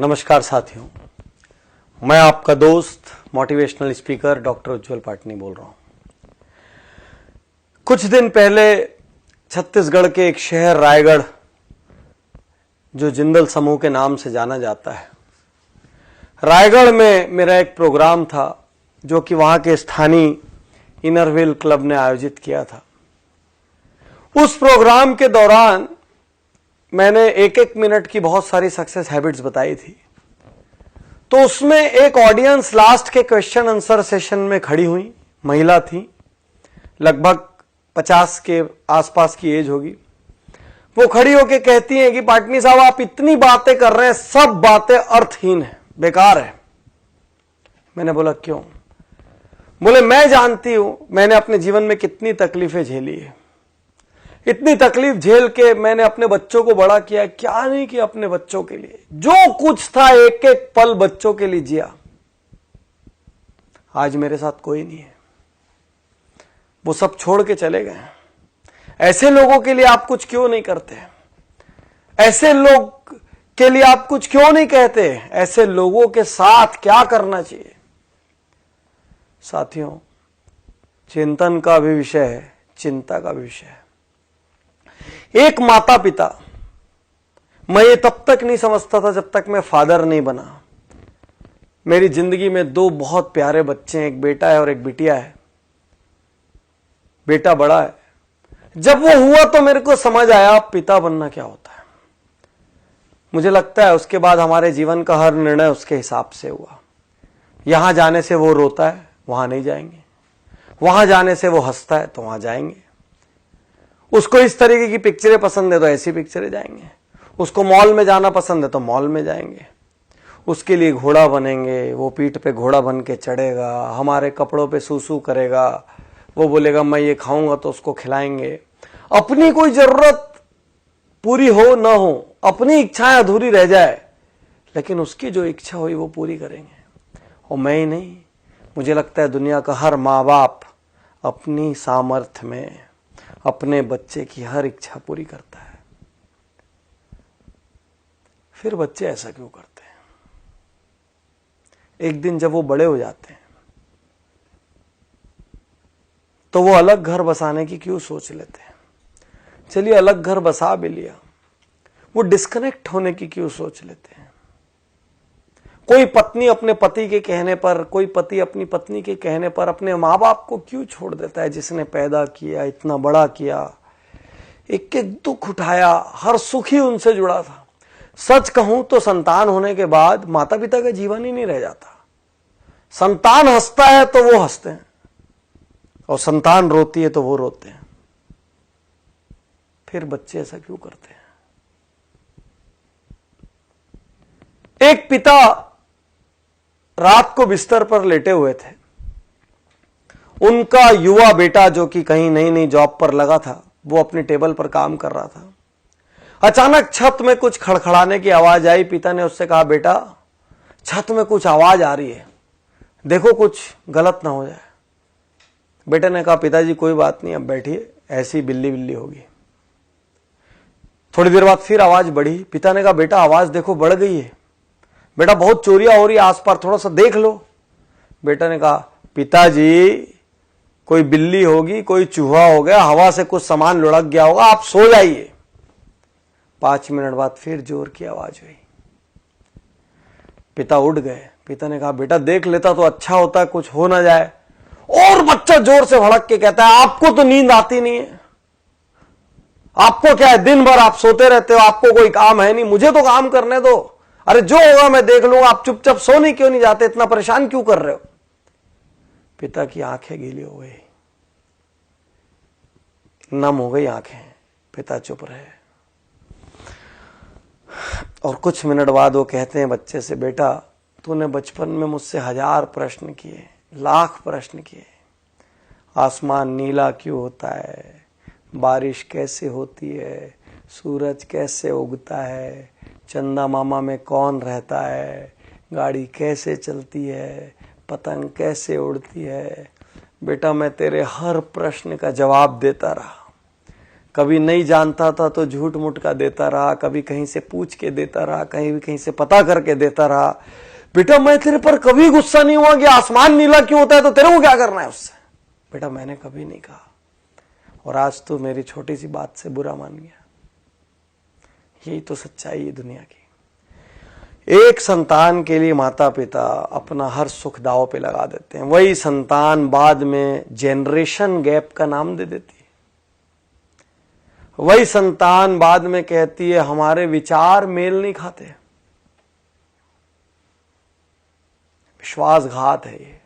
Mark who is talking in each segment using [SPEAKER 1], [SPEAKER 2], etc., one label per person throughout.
[SPEAKER 1] नमस्कार साथियों, मैं आपका दोस्त मोटिवेशनल स्पीकर डॉक्टर उज्जवल पाटनी बोल रहा हूं। कुछ दिन पहले छत्तीसगढ़ के एक शहर रायगढ़, जो जिंदल समूह के नाम से जाना जाता है, रायगढ़ में मेरा एक प्रोग्राम था जो कि वहां के स्थानीय इनरव्हील क्लब ने आयोजित किया था। उस प्रोग्राम के दौरान मैंने एक मिनट की बहुत सारी सक्सेस हैबिट्स बताई थी। तो उसमें एक ऑडियंस लास्ट के क्वेश्चन आंसर सेशन में खड़ी हुई, महिला थी, लगभग 50 के आसपास की एज होगी। वो खड़ी होके कहती हैं कि पाटनी साहब, आप इतनी बातें कर रहे हैं, सब बातें अर्थहीन है, बेकार है। मैंने बोला क्यों? बोले मैं जानती हूं मैंने अपने जीवन में कितनी तकलीफें झेली है। इतनी तकलीफ झेल के मैंने अपने बच्चों को बड़ा किया, क्या नहीं किया अपने बच्चों के लिए, जो कुछ था एक एक पल बच्चों के लिए जिया। आज मेरे साथ कोई नहीं है, वो सब छोड़ के चले गए। ऐसे लोगों के लिए आप कुछ क्यों नहीं करते? ऐसे लोग के लिए आप कुछ क्यों नहीं कहते? ऐसे लोगों के साथ क्या करना चाहिए? साथियों, चिंतन का भी विषय है, चिंता का भी विषय है। एक माता पिता, मैं ये तब तक नहीं समझता था जब तक मैं फादर नहीं बना। मेरी जिंदगी में दो बहुत प्यारे बच्चे हैं, एक बेटा है और एक बिटिया है। बेटा बड़ा है। जब वो हुआ तो मेरे को समझ आया पिता बनना क्या होता है। मुझे लगता है उसके बाद हमारे जीवन का हर निर्णय उसके हिसाब से हुआ। यहां जाने से वो रोता है, वहां नहीं जाएंगे। वहां जाने से वो हंसता है तो वहां जाएंगे। उसको इस तरीके की पिक्चरें पसंद है तो ऐसी पिक्चरें जाएंगे। उसको मॉल में जाना पसंद है तो मॉल में जाएंगे। उसके लिए घोड़ा बनेंगे, वो पीठ पे घोड़ा बन के चढ़ेगा, हमारे कपड़ों पे सूसू करेगा, वो बोलेगा मैं ये खाऊंगा तो उसको खिलाएंगे। अपनी कोई जरूरत पूरी हो ना हो, अपनी इच्छाएं अधूरी रह जाए, लेकिन उसकी जो इच्छा हुई वो पूरी करेंगे। और मैं ही नहीं, मुझे लगता है दुनिया का हर माँ बाप अपनी सामर्थ्य में अपने बच्चे की हर इच्छा पूरी करता है। फिर बच्चे ऐसा क्यों करते हैं? एक दिन जब वो बड़े हो जाते हैं तो वो अलग घर बसाने की क्यों सोच लेते हैं? चलिए अलग घर बसा भी लिया, वो डिस्कनेक्ट होने की क्यों सोच लेते हैं? कोई पत्नी अपने पति के कहने पर, कोई पति अपनी पत्नी के कहने पर अपने माँ बाप को क्यों छोड़ देता है, जिसने पैदा किया, इतना बड़ा किया, एक एक दुख उठाया, हर सुख ही उनसे जुड़ा था। सच कहूं तो संतान होने के बाद माता पिता का जीवन ही नहीं रह जाता। संतान हंसता है तो वो हंसते हैं, और संतान रोती है तो वो रोते हैं। फिर बच्चे ऐसा क्यों करते हैं? एक पिता रात को बिस्तर पर लेटे हुए थे। उनका युवा बेटा, जो कि कहीं नई नई जॉब पर लगा था, वो अपनी टेबल पर काम कर रहा था। अचानक छत में कुछ खड़खड़ाने की आवाज आई। पिता ने उससे कहा, बेटा छत में कुछ आवाज आ रही है, देखो कुछ गलत ना हो जाए। बेटे ने कहा, पिताजी कोई बात नहीं, अब बैठिए, ऐसी बिल्ली बिल्ली होगी। थोड़ी देर बाद फिर आवाज बढ़ी। पिता ने कहा, बेटा आवाज देखो बढ़ गई है, बेटा बहुत चोरियां हो रही है आसपास, थोड़ा सा देख लो। बेटा ने कहा, पिताजी कोई बिल्ली होगी, कोई चूहा हो गया, हवा से कुछ सामान लुढ़क गया होगा, आप सो जाइए। 5 मिनट बाद फिर जोर की आवाज हुई। पिता उठ गए। पिता ने कहा, बेटा देख लेता तो अच्छा होता, कुछ हो ना जाए। और बच्चा जोर से भड़क के कहता है, आपको तो नींद आती नहीं है, आपको क्या है, दिन भर आप सोते रहते हो, आपको कोई काम है नहीं, मुझे तो काम करने दो। अरे जो होगा मैं देख लूंगा, आप चुपचाप सोने क्यों नहीं जाते, इतना परेशान क्यों कर रहे हो? पिता की आंखें गीली हो गई, नम हो गई आंखें। पिता चुप रहे। और कुछ मिनट बाद वो कहते हैं बच्चे से, बेटा तूने बचपन में मुझसे 1000 प्रश्न किए, लाख प्रश्न किए। आसमान नीला क्यों होता है, बारिश कैसे होती है, सूरज कैसे उगता है, चंदा मामा में कौन रहता है, गाड़ी कैसे चलती है, पतंग कैसे उड़ती है। बेटा मैं तेरे हर प्रश्न का जवाब देता रहा, कभी नहीं जानता था तो झूठ मूठ का देता रहा, कभी कहीं से पूछ के देता रहा, कहीं से पता करके देता रहा। बेटा मैं तेरे पर कभी गुस्सा नहीं हुआ कि आसमान नीला क्यों होता है तो तेरे को क्या करना है उससे। बेटा मैंने कभी नहीं कहा, और आज तो मेरी छोटी सी बात से बुरा मान गया। यही तो सच्चाई है दुनिया की। एक संतान के लिए माता पिता अपना हर सुख दांव पे लगा देते हैं, वही संतान बाद में जेनरेशन गैप का नाम दे देती है। वही संतान बाद में कहती है हमारे विचार मेल नहीं खाते। विश्वासघात है ये,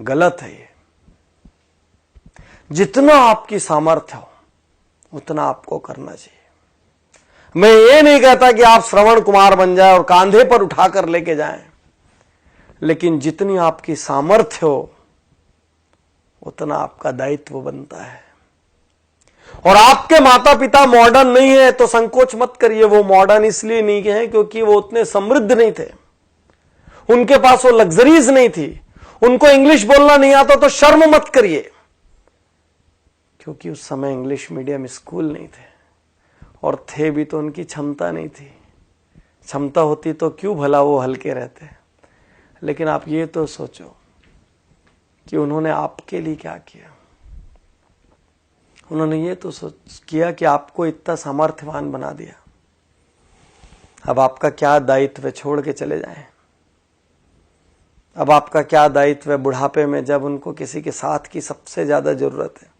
[SPEAKER 1] गलत है ये। जितना आपकी सामर्थ्य हो उतना आपको करना चाहिए। मैं ये नहीं कहता कि आप श्रवण कुमार बन जाए और कांधे पर उठाकर लेके जाएं, लेकिन जितनी आपकी सामर्थ्य हो उतना आपका दायित्व बनता है। और आपके माता पिता मॉडर्न नहीं है तो संकोच मत करिए। वो मॉडर्न इसलिए नहीं है क्योंकि वो उतने समृद्ध नहीं थे, उनके पास वो लग्जरीज नहीं थी, उनको इंग्लिश बोलना नहीं आता तो शर्म मत करिए, क्योंकि उस समय इंग्लिश मीडियम स्कूल नहीं थे, और थे भी तो उनकी क्षमता नहीं थी। क्षमता होती तो क्यों भला वो हल्के रहते। लेकिन आप ये तो सोचो कि उन्होंने आपके लिए क्या किया। उन्होंने ये तो किया कि आपको इतना सामर्थ्यवान बना दिया। अब आपका क्या दायित्व है, छोड़ के चले जाएं। अब आपका क्या दायित्व है बुढ़ापे में, जब उनको किसी के साथ की सबसे ज्यादा जरूरत है।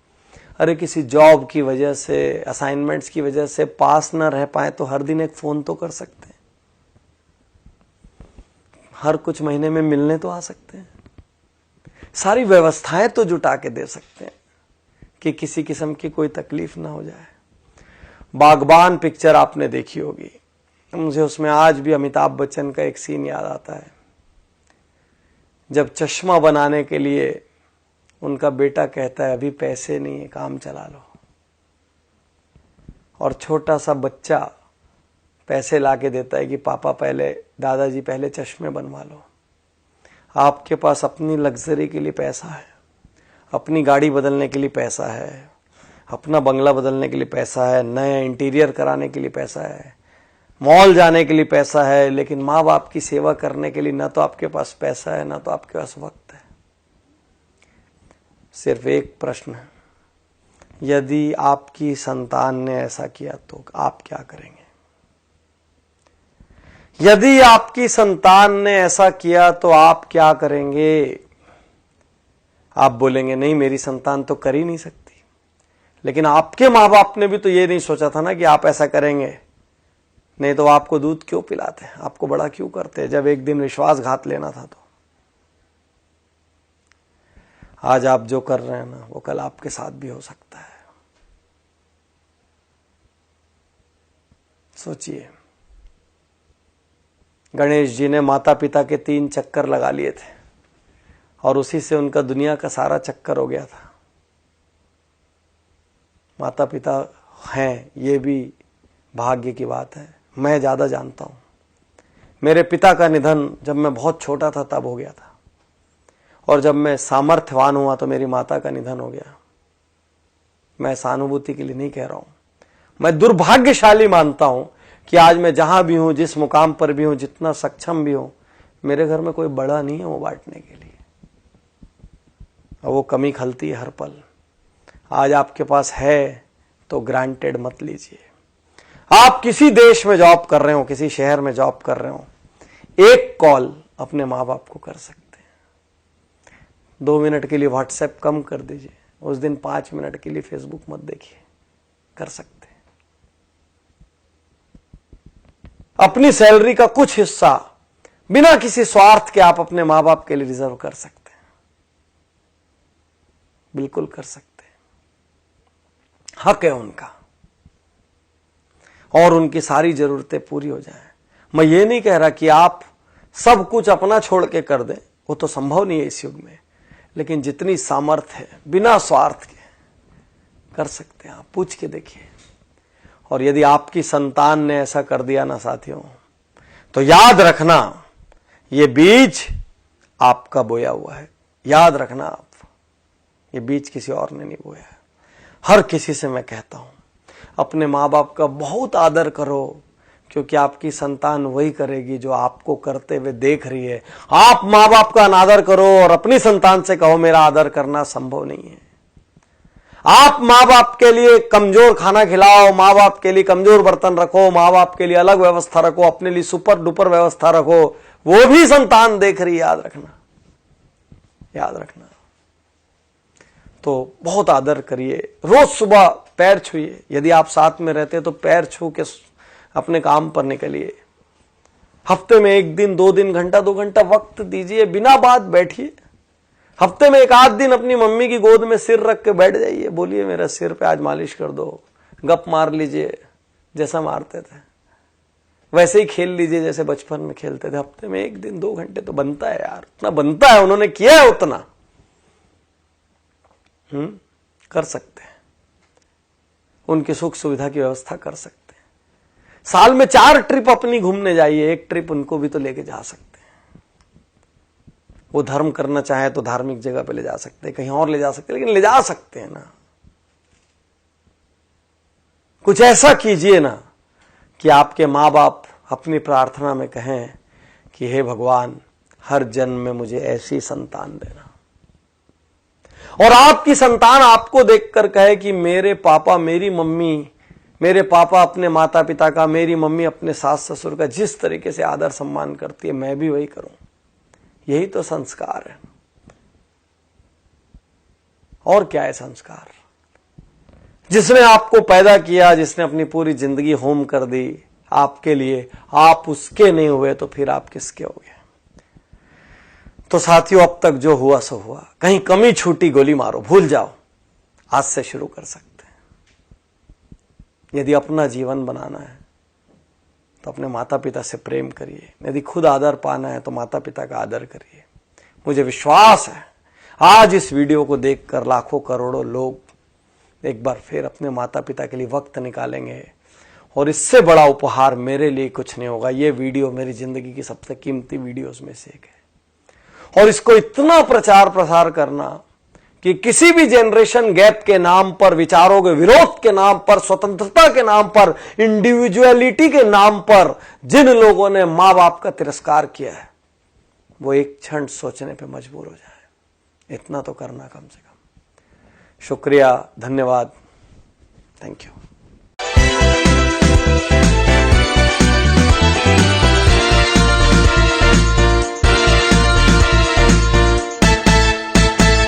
[SPEAKER 1] अरे किसी जॉब की वजह से, असाइनमेंट्स की वजह से पास न रह पाए तो हर दिन एक फोन तो कर सकते हैं, हर कुछ महीने में मिलने तो आ सकते हैं, सारी व्यवस्थाएं तो जुटा के दे सकते हैं कि किसी किस्म की कोई तकलीफ ना हो जाए। बागबान पिक्चर आपने देखी होगी, मुझे उसमें आज भी अमिताभ बच्चन का एक सीन याद आता है, जब चश्मा बनाने के लिए उनका बेटा कहता है अभी पैसे नहीं है, काम चला लो, और छोटा सा बच्चा पैसे लाके देता है कि पापा पहले, दादाजी पहले चश्मे बनवा लो। आपके पास अपनी लग्जरी के लिए पैसा है, अपनी गाड़ी बदलने के लिए पैसा है, अपना बंगला बदलने के लिए पैसा है, नए इंटीरियर कराने के लिए पैसा है, मॉल जाने के लिए पैसा है, लेकिन माँ बाप की सेवा करने के लिए ना तो आपके पास पैसा है ना तो आपके पास वक्त है। सिर्फ एक प्रश्न है, यदि आपकी संतान ने ऐसा किया तो आप क्या करेंगे? यदि आपकी संतान ने ऐसा किया तो आप क्या करेंगे? आप बोलेंगे नहीं मेरी संतान तो कर ही नहीं सकती, लेकिन आपके माँ बाप ने भी तो ये नहीं सोचा था ना कि आप ऐसा करेंगे, नहीं तो आपको दूध क्यों पिलाते, आपको बड़ा क्यों करते जब एक दिन विश्वासघात लेना था तो। आज आप जो कर रहे हैं ना वो कल आपके साथ भी हो सकता है। सोचिए, गणेश जी ने माता पिता के 3 चक्कर लगा लिए थे और उसी से उनका दुनिया का सारा चक्कर हो गया था। माता पिता हैं ये भी भाग्य की बात है, मैं ज्यादा जानता हूं। मेरे पिता का निधन जब मैं बहुत छोटा था तब हो गया था, और जब मैं सामर्थ्यवान हुआ तो मेरी माता का निधन हो गया। मैं सहानुभूति के लिए नहीं कह रहा हूं, मैं दुर्भाग्यशाली मानता हूं कि आज मैं जहां भी हूं, जिस मुकाम पर भी हूं, जितना सक्षम भी हूं, मेरे घर में कोई बड़ा नहीं है वो बांटने के लिए, और वो कमी खलती है हर पल। आज आपके पास है तो ग्रांटेड मत लीजिए। आप किसी देश में जॉब कर रहे हो, किसी शहर में जॉब कर रहे हो, एक कॉल अपने माँ बाप को कर सकते हैं। 2 मिनट के लिए व्हाट्सएप कम कर दीजिए, उस दिन 5 मिनट के लिए फेसबुक मत देखिए, कर सकते हैं। अपनी सैलरी का कुछ हिस्सा बिना किसी स्वार्थ के आप अपने माँ बाप के लिए रिजर्व कर सकते हैं, बिल्कुल कर सकते हैं, हक है उनका, और उनकी सारी जरूरतें पूरी हो जाएं। मैं ये नहीं कह रहा कि आप सब कुछ अपना छोड़ के कर दें, वो तो संभव नहीं है इस युग में, लेकिन जितनी सामर्थ्य है बिना स्वार्थ के कर सकते हैं। आप पूछ के देखिए। और यदि आपकी संतान ने ऐसा कर दिया ना साथियों, तो याद रखना ये बीज आपका बोया हुआ है। याद रखना आप, ये बीज किसी और ने नहीं बोया है। हर किसी से मैं कहता हूं, अपने माँ बाप का बहुत आदर करो, क्योंकि आपकी संतान वही करेगी जो आपको करते हुए देख रही है। आप माँ बाप का अनादर करो और अपनी संतान से कहो मेरा आदर करना संभव नहीं है। आप माँ बाप के लिए कमजोर खाना खिलाओ, माँ बाप के लिए कमजोर बर्तन रखो, माँ बाप के लिए अलग व्यवस्था रखो, अपने लिए सुपर डुपर व्यवस्था रखो, वो भी संतान देख रही है, याद रखना, याद रखना। तो बहुत आदर करिए, रोज सुबह पैर छूइए, यदि आप साथ में रहते तो पैर छू के अपने काम पर निकलिए। हफ्ते में 1 दिन 2 दिन घंटा 2 घंटा वक्त दीजिए, बिना बात बैठिए। हफ्ते में 1 आध दिन अपनी मम्मी की गोद में सिर रख के बैठ जाइए, बोलिए मेरा सिर पे आज मालिश कर दो, गप मार लीजिए जैसा मारते थे, वैसे ही खेल लीजिए जैसे बचपन में खेलते थे। हफ्ते में 1 दिन 2 घंटे तो बनता है यार, उतना बनता है, उन्होंने किया है उतना। कर सकते हैं, उनकी सुख सुविधा की व्यवस्था कर सकते हैं। साल में 4 ट्रिप अपनी घूमने जाइए, 1 ट्रिप उनको भी तो लेके जा सकते हैं। वो धर्म करना चाहे तो धार्मिक जगह पे ले जा सकते हैं, कहीं और ले जा सकते हैं, लेकिन ले जा सकते हैं ना। कुछ ऐसा कीजिए ना कि आपके माँ बाप अपनी प्रार्थना में कहें कि हे भगवान, हर जन्म में मुझे ऐसी संतान देना। और आपकी संतान आपको देखकर कहे कि मेरे पापा मेरी मम्मी, मेरे पापा अपने माता पिता का, मेरी मम्मी अपने सास ससुर का जिस तरीके से आदर सम्मान करती है, मैं भी वही करूं। यही तो संस्कार है। और क्या है संस्कार? जिसने आपको पैदा किया, जिसने अपनी पूरी जिंदगी होम कर दी आपके लिए, आप उसके नहीं हुए तो फिर आप किसके हो गए? तो साथियों, अब तक जो हुआ सो हुआ, कहीं कमी छूटी गोली मारो, भूल जाओ, आज से शुरू कर सकते हैं। यदि अपना जीवन बनाना है तो अपने माता पिता से प्रेम करिए, यदि खुद आदर पाना है तो माता पिता का आदर करिए। मुझे विश्वास है आज इस वीडियो को देखकर लाखों करोड़ों लोग एक बार फिर अपने माता पिता के लिए वक्त निकालेंगे, और इससे बड़ा उपहार मेरे लिए कुछ नहीं होगा। ये वीडियो मेरी जिंदगी की सबसे कीमती वीडियोस में से एक है, और इसको इतना प्रचार प्रसार करना कि किसी भी जनरेशन गैप के नाम पर, विचारों के विरोध के नाम पर, स्वतंत्रता के नाम पर, इंडिविजुअलिटी के नाम पर जिन लोगों ने मां बाप का तिरस्कार किया है, वो एक क्षण सोचने पे मजबूर हो जाए। इतना तो करना कम से कम। शुक्रिया, धन्यवाद, थैंक यू।